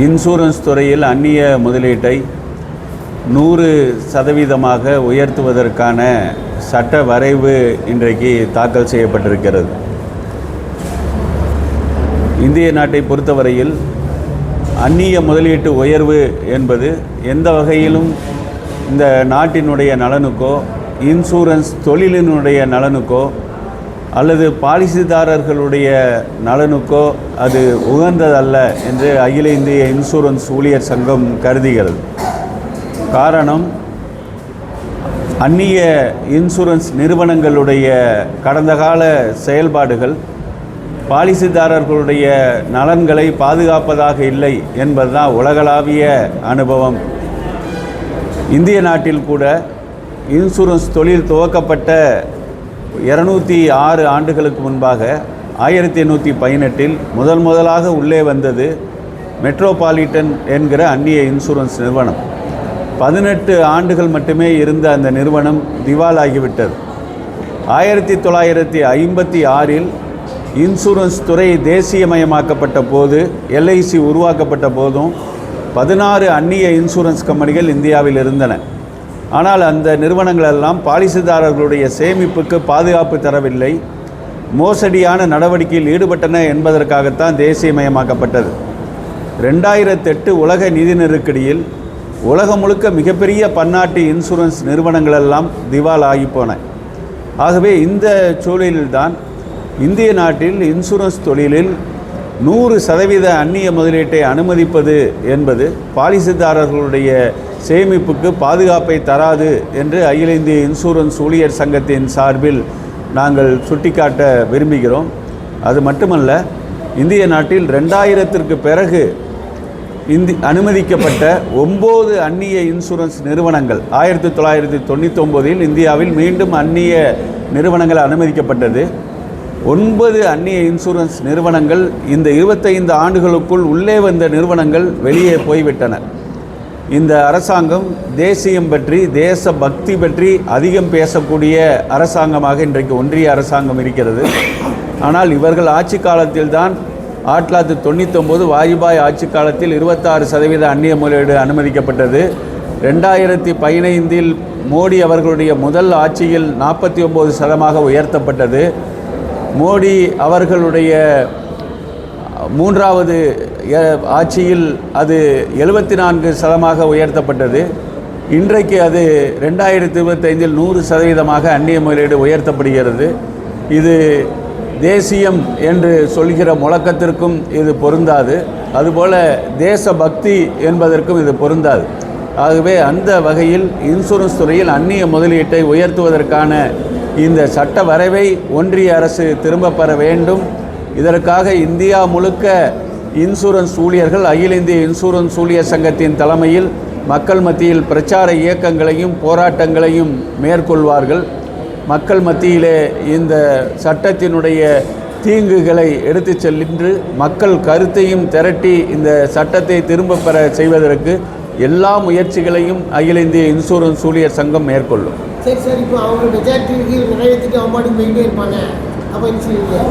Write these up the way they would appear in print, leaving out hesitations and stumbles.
Insurance துறையில் அந்நிய முதலீட்டை 100% உயர்த்துவதற்கான சட்ட வரைவு இன்றைக்கு தாக்கல் செய்யப்பட்டிருக்கிறது. இந்திய நாட்டை பொறுத்தவரையில் அந்நிய முதலீட்டு உயர்வு என்பது எந்த வகையிலும் இந்த நாட்டினுடைய நலனுக்கோ, இன்சூரன்ஸ் தொழிலினுடைய நலனுக்கோ அல்லது பாலிசிதாரர்களுடைய நலனுக்கோ அது உகந்ததல்ல என்று அகில இந்திய இன்சூரன்ஸ் ஊழியர் சங்கம் கருதுகிறது. காரணம், அந்நிய இன்சூரன்ஸ் நிறுவனங்களுடைய கடந்த கால செயல்பாடுகள் பாலிசிதாரர்களுடைய நலன்களை பாதுகாப்பதாக இல்லை என்பதுதான் உலகளாவிய அனுபவம். இந்திய நாட்டில் கூட இன்சூரன்ஸ் தொழில் துவக்கப்பட்ட 206 ஆண்டுகளுக்கு முன்பாக 1818 முதலாக உள்ளே வந்தது மெட்ரோபாலிட்டன் என்கிற அந்நிய இன்சூரன்ஸ் நிறுவனம். 18 ஆண்டுகள் மட்டுமே இருந்த அந்த நிறுவனம் திவாலாகிவிட்டது. 1956 இன்சூரன்ஸ் துறை தேசியமயமாக்கப்பட்ட போது, எல்ஐசி உருவாக்கப்பட்ட போதும் 16 அந்நிய இன்சூரன்ஸ் கம்பெனிகள் இந்தியாவில் இருந்தன. ஆனால் அந்த நிறுவனங்கள் எல்லாம் பாலிசிதாரர்களுடைய சேமிப்புக்கு பாதுகாப்பு தரவில்லை, மோசடியான நடவடிக்கையில் ஈடுபட்டன என்பதற்காகத்தான் தேசியமயமாக்கப்பட்டது. 2008 உலக நிதி நெருக்கடியில் உலகம் முழுக்க மிகப்பெரிய பன்னாட்டு இன்சூரன்ஸ் நிறுவனங்கள் எல்லாம் திவால் ஆகிப்போன. ஆகவே இந்த சூழலில்தான் இந்திய நாட்டில் இன்சூரன்ஸ் தொழிலில் 100% அந்நிய முதலீட்டை அனுமதிப்பது என்பது பாலிசிதாரர்களுடைய சேமிப்புக்கு பாதுகாப்பை தராது என்று அகில இந்திய இன்சூரன்ஸ் ஊழியர் சங்கத்தின் சார்பில் நாங்கள் சுட்டிக்காட்ட விரும்புகிறோம். அது மட்டுமல்ல, இந்திய நாட்டில் 2000ற்கு பிறகு அனுமதிக்கப்பட்ட 9 அந்நிய இன்சூரன்ஸ் நிறுவனங்கள் 1999 இந்தியாவில் மீண்டும் அந்நிய நிறுவனங்கள் அனுமதிக்கப்பட்டது. 9 அந்நிய இன்சூரன்ஸ் நிறுவனங்கள் இந்த 25 ஆண்டுகளுக்குள் உள்ளே வந்த நிறுவனங்கள் வெளியே போய்விட்டன. இந்த அரசாங்கம் தேசியம் பற்றி, தேச பக்தி பற்றி அதிகம் பேசக்கூடிய அரசாங்கமாக இன்றைக்கு ஒன்றிய அரசாங்கம் இருக்கிறது. ஆனால் இவர்கள் ஆட்சி காலத்தில்தான் 1999 வாஜ்பாய் ஆட்சி காலத்தில் 26% அந்நிய முதலீடு அனுமதிக்கப்பட்டது. 2015 மோடி அவர்களுடைய முதல் ஆட்சியில் 49% உயர்த்தப்பட்டது. மோடி அவர்களுடைய 3வது ஆட்சியில் அது 74% உயர்த்தப்பட்டது. இன்றைக்கு அது 2025 100% அந்நிய முதலீடு உயர்த்தப்படுகிறது. இது தேசியம் என்று சொல்கிற முழக்கத்திற்கும் இது பொருந்தாது, அதுபோல் தேசபக்தி என்பதற்கும் இது பொருந்தாது. ஆகவே அந்த வகையில் இன்சூரன்ஸ் துறையில் அந்நிய முதலீட்டை உயர்த்துவதற்கான இந்த சட்ட வரைவை ஒன்றிய அரசு திரும்ப பெற வேண்டும். இதற்காக இந்தியா முழுக்க இன்சூரன்ஸ் ஊழியர்கள் அகில இந்திய இன்சூரன்ஸ் ஊழியர் சங்கத்தின் தலைமையில் மக்கள் மத்தியில் பிரச்சார இயக்கங்களையும் போராட்டங்களையும் மேற்கொள்வார்கள். மக்கள் மத்தியிலே இந்த சட்டத்தினுடைய தீங்குகளை எடுத்து சென்று மக்கள் கருத்தையும் திரட்டி இந்த சட்டத்தை திரும்ப பெற செய்வதற்கு எல்லா முயற்சிகளையும் அகில இந்திய இன்சூரன்ஸ் ஊழியர் சங்கம் மேற்கொள்ளும்.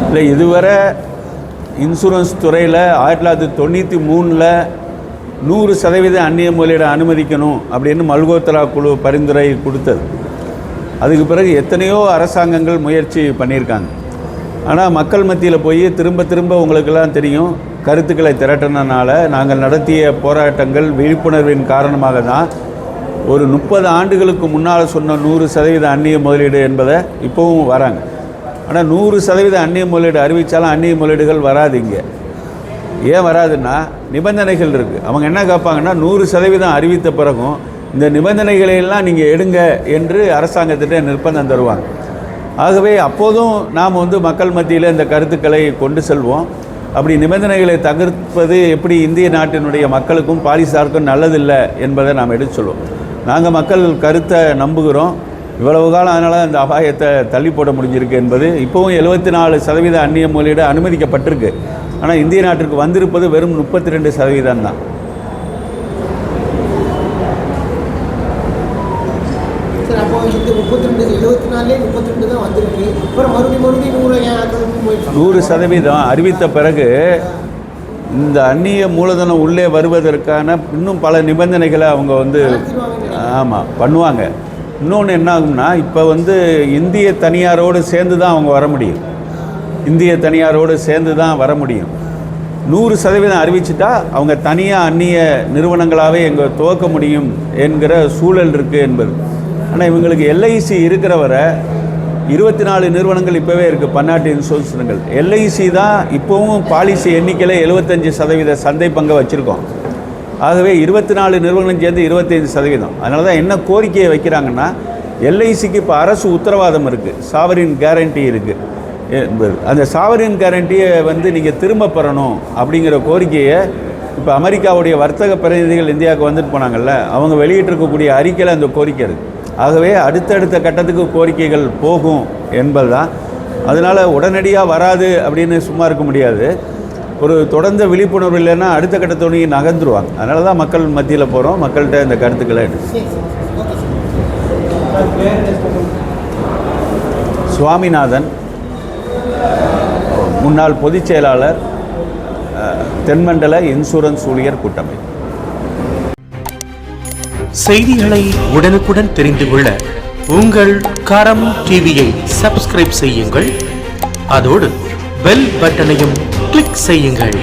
இல்லை, இதுவரை இன்சூரன்ஸ் துறையில் 1993 100% அந்நிய முதலீடு அனுமதிக்கணும் அப்படின்னு மல்கோத்ரா குழு பரிந்துரை கொடுத்தது. அதுக்கு பிறகு எத்தனையோ அரசாங்கங்கள் முயற்சி பண்ணியிருக்காங்க. ஆனால் மக்கள் மத்தியில் போய் திரும்ப உங்களுக்கெல்லாம் தெரியும், கருத்துக்களை திரட்டினால நாங்கள் நடத்திய போராட்டங்கள் விழிப்புணர்வின் காரணமாக தான் ஒரு 30 ஆண்டுகளுக்கு முன்னால் சொன்ன 100% அந்நிய முதலீடு என்பதை இப்போவும் வராங்க. ஆனால் 100% அந்நிய முதலீடு அறிவித்தாலும் அந்நிய முதலீடுகள் வராது. இங்கே ஏன் வராதுன்னா நிபந்தனைகள் இருக்குது. அவங்க என்ன கேட்பாங்கன்னா, 100% அறிவித்த பிறகும் இந்த நிபந்தனைகளையெல்லாம் நீங்கள் எடுங்க என்று அரசாங்கத்திட்ட நிர்பந்தம் தருவாங்க. ஆகவே அப்போதும் நாம் மக்கள் மத்தியில் இந்த கருத்துக்களை கொண்டு செல்வோம். அப்படி நிபந்தனைகளை தகர்ப்பது எப்படி இந்திய நாட்டினுடைய மக்களுக்கும் பாலிசாருக்கும் நல்லதில்லை என்பதை நாம் எடுத்து சொல்லுவோம். நாங்கள் மக்கள் கருத்தை நம்புகிறோம். இவ்வளவு காலம் அதனால் அந்த அபாயத்தை தள்ளி போட முடிஞ்சிருக்கு என்பது இப்போவும் 74% அந்நிய முதலீடு அனுமதிக்கப்பட்டிருக்கு. ஆனால் இந்திய நாட்டிற்கு வந்திருப்பது வெறும் 32% தான். இந்த 32 தான் வந்திருக்கு. அப்புறம் மறுபடியும் 100% அறிவித்த பிறகு இந்த அந்நிய மூலதனம் உள்ளே வருவதற்கான இன்னும் பல நிபந்தனைகளை அவங்க வந்து ஆமாம் பண்ணுவாங்க. இன்னொன்று என்ன ஆகும்னா, இப்போ வந்து இந்திய தனியாரோடு சேர்ந்து தான் அவங்க வர முடியும். இந்திய தனியாரோடு சேர்ந்து தான் வர முடியும். 100% அறிவிச்சிட்டா அவங்க தனியாக அந்நிய நிறுவனங்களாகவே எங்கே துவக்க முடியும் என்கிற சூழல் இருக்குது என்பது. ஆனால் இவங்களுக்கு எல்ஐசி இருக்கிற வரை 24 நிறுவனங்கள் இப்போவே இருக்குது, பன்னாட்டு இன்சூரன்ஸ்கள். எல்ஐசி தான் இப்போவும் பாலிசி எண்ணிக்கையில் 75% சந்தை பங்கை வச்சுருக்கோம். ஆகவே 24 நிறுவனங்களும் சேர்ந்து 25%. அதனால தான் என்ன கோரிக்கையை வைக்கிறாங்கன்னா, எல்ஐசிக்கு இப்போ அரசு உத்தரவாதம் இருக்குது, சாவரின் கேரண்டி இருக்குது என்பது. அந்த சாவரின் கேரண்டியை வந்து நீங்கள் திரும்ப பெறணும் அப்படிங்கிற கோரிக்கையை இப்போ அமெரிக்காவுடைய வர்த்தக பிரதிநிதிகள் இந்தியாவுக்கு வந்துட்டு போனாங்கல்ல, அவங்க வெளியிட்டிருக்கக்கூடிய அறிக்கையில் அந்த கோரிக்கை இருக்குது. ஆகவே அடுத்தடுத்த கட்டத்துக்கு கோரிக்கைகள் போகும் என்பது தான். அதனால் உடனடியாக வராது அப்படின்னு சும்மா இருக்க முடியாது. ஒரு தொடர்ந்த விழிப்புணர்வு இல்லைன்னா அடுத்த கட்டத்தோடய நகர்ந்துருவாங்க. அதனால தான் மக்கள் மத்தியில் போகிறோம், மக்கள்கிட்ட இந்த கருத்துக்களை சுவாமிநாதன், முன்னாள் பொதுச் செயலாளர், தென்மண்டல இன்சூரன்ஸ் ஊழியர் கூட்டமைப்பு. செய்திகளை உடனுக்குடன் தெரிந்து கொள்ள உங்கள் கரம் டிவியை சப்ஸ்கிரைப் செய்யுங்கள். அதோடு பெல் பட்டனையும் கிளிக் செய்யுங்கள்.